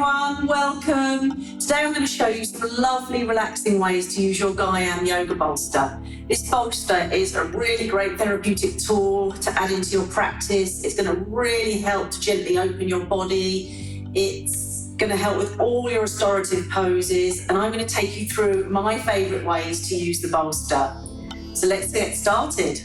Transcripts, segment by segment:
everyone, welcome. Today I'm going to show you some lovely relaxing ways to use your Gaiam yoga bolster. This bolster is a really great therapeutic tool to add into your practice. It's going to really help to gently open your body. It's going to help with all your restorative poses, and I'm going to take you through my favourite ways to use the bolster. So let's get started.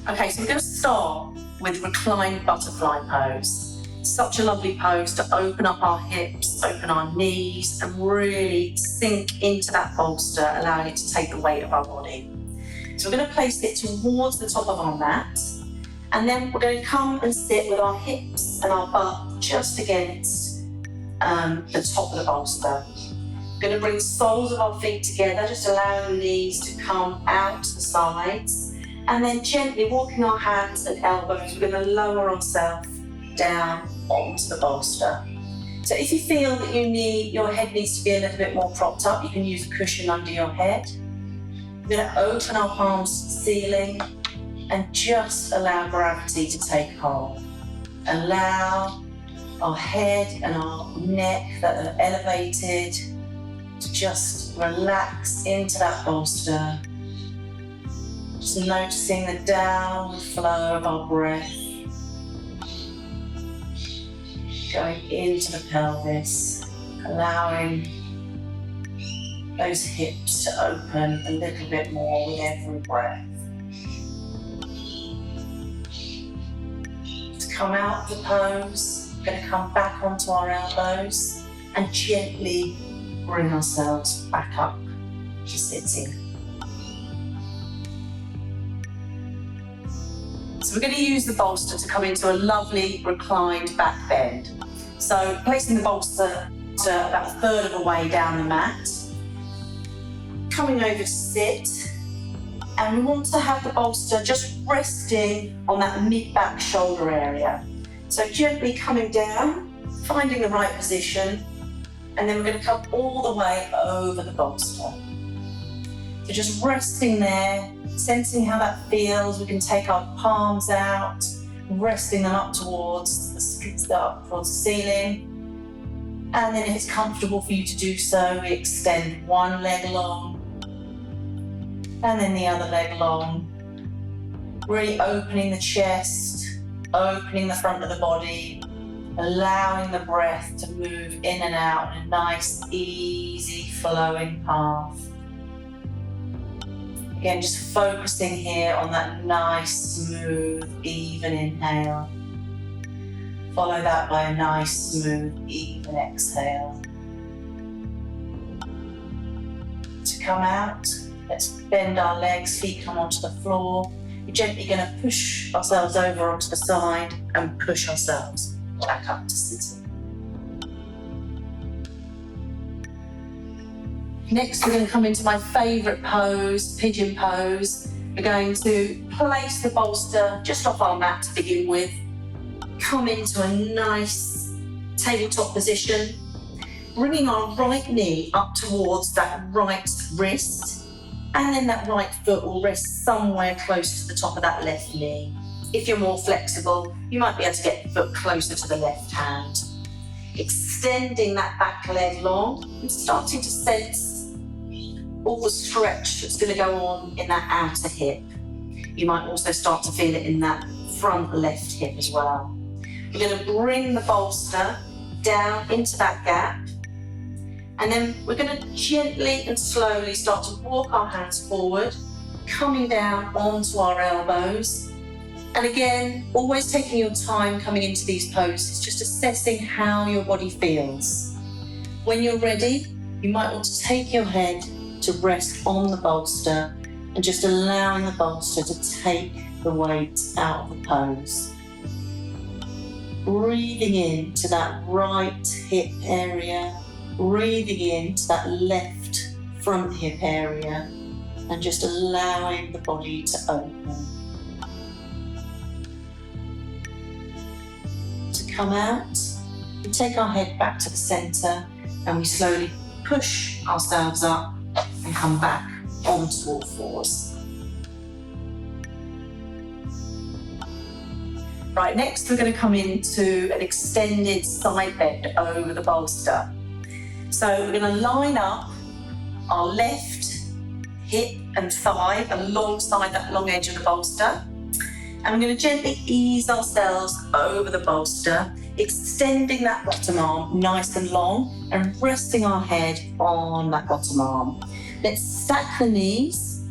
Okay, so I'm going to start with reclined butterfly pose. Such a lovely pose to open up our hips, open our knees, and really sink into that bolster, allowing it to take the weight of our body. So we're going to place it towards the top of our mat, and then we're going to come and sit with our hips and our butt just against the top of the bolster. We're going to bring the soles of our feet together, just allowing the knees to come out to the sides. And then gently walking our hands and elbows, we're going to lower ourselves down onto the bolster. So if you feel that your head needs to be a little bit more propped up, you can use a cushion under your head. We're going to open our palms to the ceiling and just allow gravity to take hold. Allow our head and our neck that are elevated to just relax into that bolster. Just noticing the downward flow of our breath going into the pelvis, allowing those hips to open a little bit more with every breath. To come out of the pose, we're going to come back onto our elbows and gently bring ourselves back up to sitting. So we're going to use the bolster to come into a lovely reclined back bend. So placing the bolster to about a third of the way down the mat, coming over to sit, and we want to have the bolster just resting on that mid-back shoulder area. So gently coming down, finding the right position, and then we're going to come all the way over the bolster. So just resting there, sensing how that feels. We can take our palms out, resting them up towards the ceiling. And then if it's comfortable for you to do so, we extend one leg long and then the other leg long. Really opening the chest, opening the front of the body, allowing the breath to move in and out in a nice, easy, flowing path. Again, just focusing here on that nice, smooth, even inhale. Follow that by a nice, smooth, even exhale. To come out, let's bend our legs, feet come onto the floor. We're gently going to push ourselves over onto the side and push ourselves back up to sitting. Next, we're going to come into my favourite pose, pigeon pose. We're going to place the bolster just off our mat to begin with. Come into a nice tabletop position, bringing our right knee up towards that right wrist, and then that right foot will rest somewhere close to the top of that left knee. If you're more flexible, you might be able to get the foot closer to the left hand. Extending that back leg long and starting to sense all the stretch that's going to go on in that outer hip. You might also start to feel it in that front left hip as well. We're going to bring the bolster down into that gap, and then we're going to gently and slowly start to walk our hands forward, coming down onto our elbows. And again, always taking your time coming into these poses, just assessing how your body feels. When you're ready, you might want to take your head to rest on the bolster and just allowing the bolster to take the weight out of the pose. Breathing into that right hip area, breathing into that left front hip area, and just allowing the body to open. To come out, we take our head back to the centre and we slowly push ourselves up and come back onto all fours. Right, next we're going to come into an extended side bend over the bolster. So we're going to line up our left hip and thigh alongside that long edge of the bolster. And we're going to gently ease ourselves over the bolster, extending that bottom arm nice and long and resting our head on that bottom arm. Let's stack the knees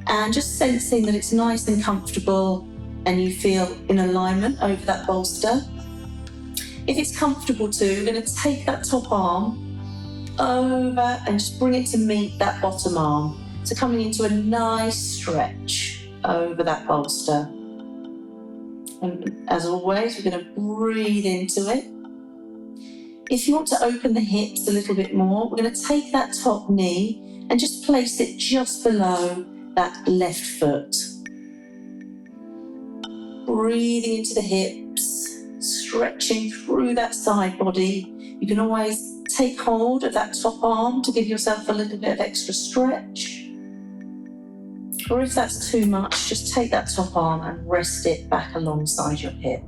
and just sensing that it's nice and comfortable and you feel in alignment over that bolster. If it's comfortable too, we're going to take that top arm over and just bring it to meet that bottom arm. So coming into a nice stretch over that bolster. And as always, we're going to breathe into it. If you want to open the hips a little bit more, we're going to take that top knee and just place it just below that left foot. Breathing into the hips, stretching through that side body. You can always take hold of that top arm to give yourself a little bit of extra stretch. Or if that's too much, just take that top arm and rest it back alongside your hip.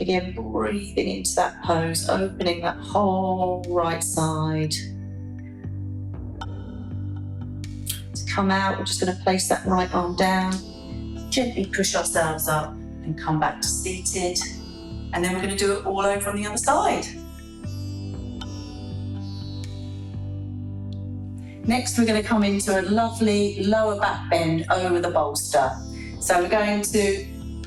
Again, breathing into that pose, opening that whole right side. To come out, we're just going to place that right arm down. Gently push ourselves up and come back to seated. And then we're going to do it all over on the other side. Next, we're going to come into a lovely lower back bend over the bolster. So we're going to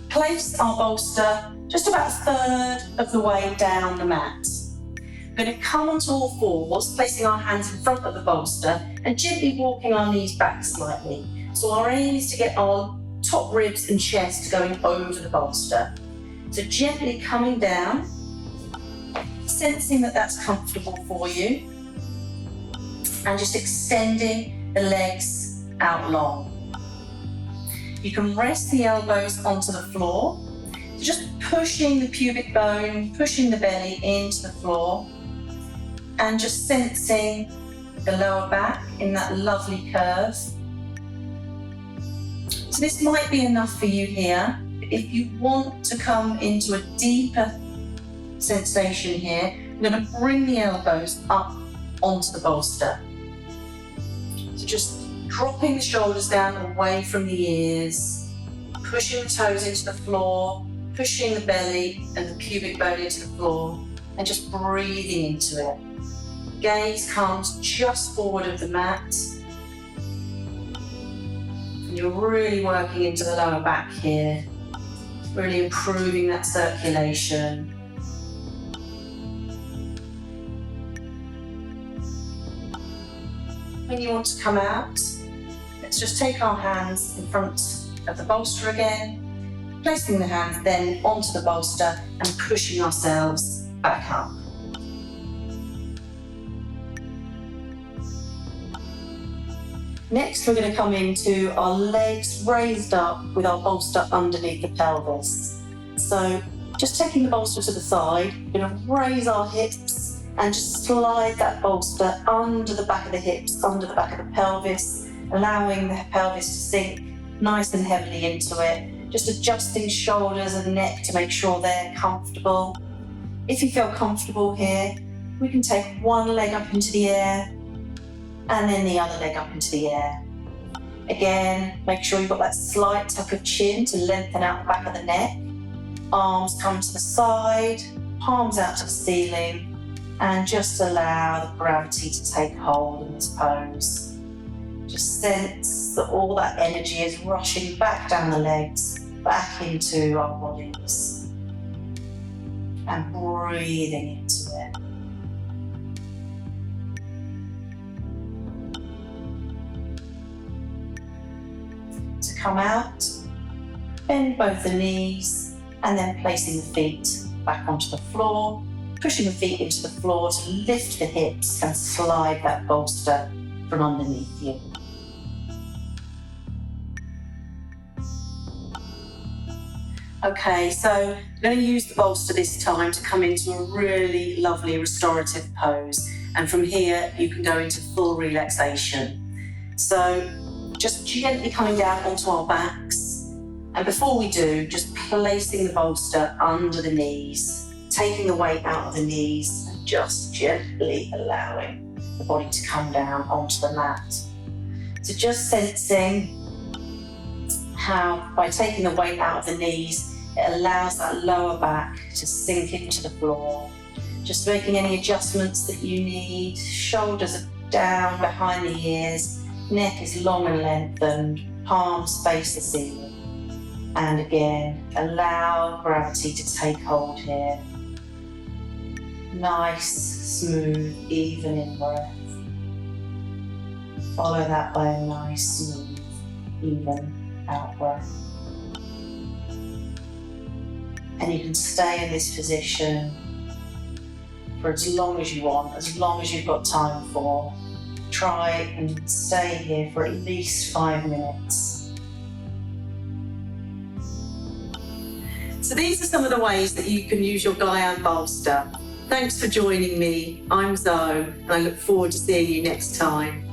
place our bolster just about a third of the way down the mat. We're going to come onto all fours, placing our hands in front of the bolster and gently walking our knees back slightly. So our aim is to get our top ribs and chest going over the bolster. So gently coming down, sensing that that's comfortable for you, and just extending the legs out long. You can rest the elbows onto the floor, so just pushing the pubic bone, pushing the belly into the floor, and just sensing the lower back in that lovely curve. So this might be enough for you here. If you want to come into a deeper sensation here, we're going to bring the elbows up onto the bolster. So just dropping the shoulders down away from the ears, pushing the toes into the floor, pushing the belly and the pubic bone into the floor, and just breathing into it. Gaze comes just forward of the mat. And you're really working into the lower back here, really improving that circulation. When you want to come out, let's just take our hands in front of the bolster again, placing the hands then onto the bolster and pushing ourselves back up. Next, we're going to come into our legs raised up with our bolster underneath the pelvis. So just taking the bolster to the side, we're going to raise our hips and just slide that bolster under the back of the hips, under the back of the pelvis, allowing the pelvis to sink nice and heavily into it. Just adjusting shoulders and neck to make sure they're comfortable. If you feel comfortable here, we can take one leg up into the air and then the other leg up into the air. Again, make sure you've got that slight tuck of chin to lengthen out the back of the neck. Arms come to the side, palms out to the ceiling, and just allow the gravity to take hold in this pose. Just sense that all that energy is rushing back down the legs, back into our bodies, and breathing into it. To come out, bend both the knees, and then placing the feet back onto the floor, pushing the feet into the floor to lift the hips and slide that bolster from underneath you. Okay, so I'm going to use the bolster this time to come into a really lovely restorative pose. And from here, you can go into full relaxation. So just gently coming down onto our backs. And before we do, just placing the bolster under the knees, taking the weight out of the knees and just gently allowing the body to come down onto the mat. So just sensing how by taking the weight out of the knees, it allows that lower back to sink into the floor. Just making any adjustments that you need. Shoulders are down behind the ears, neck is long and lengthened, palms face the ceiling. And again, allow gravity to take hold here. Nice, smooth, even in breath. Follow that by a nice, smooth, even out breath. And you can stay in this position for as long as you want, as long as you've got time for. Try and stay here for at least 5 minutes. So these are some of the ways that you can use your Gaiam bolster. Thanks for joining me. I'm Zoe, and I look forward to seeing you next time.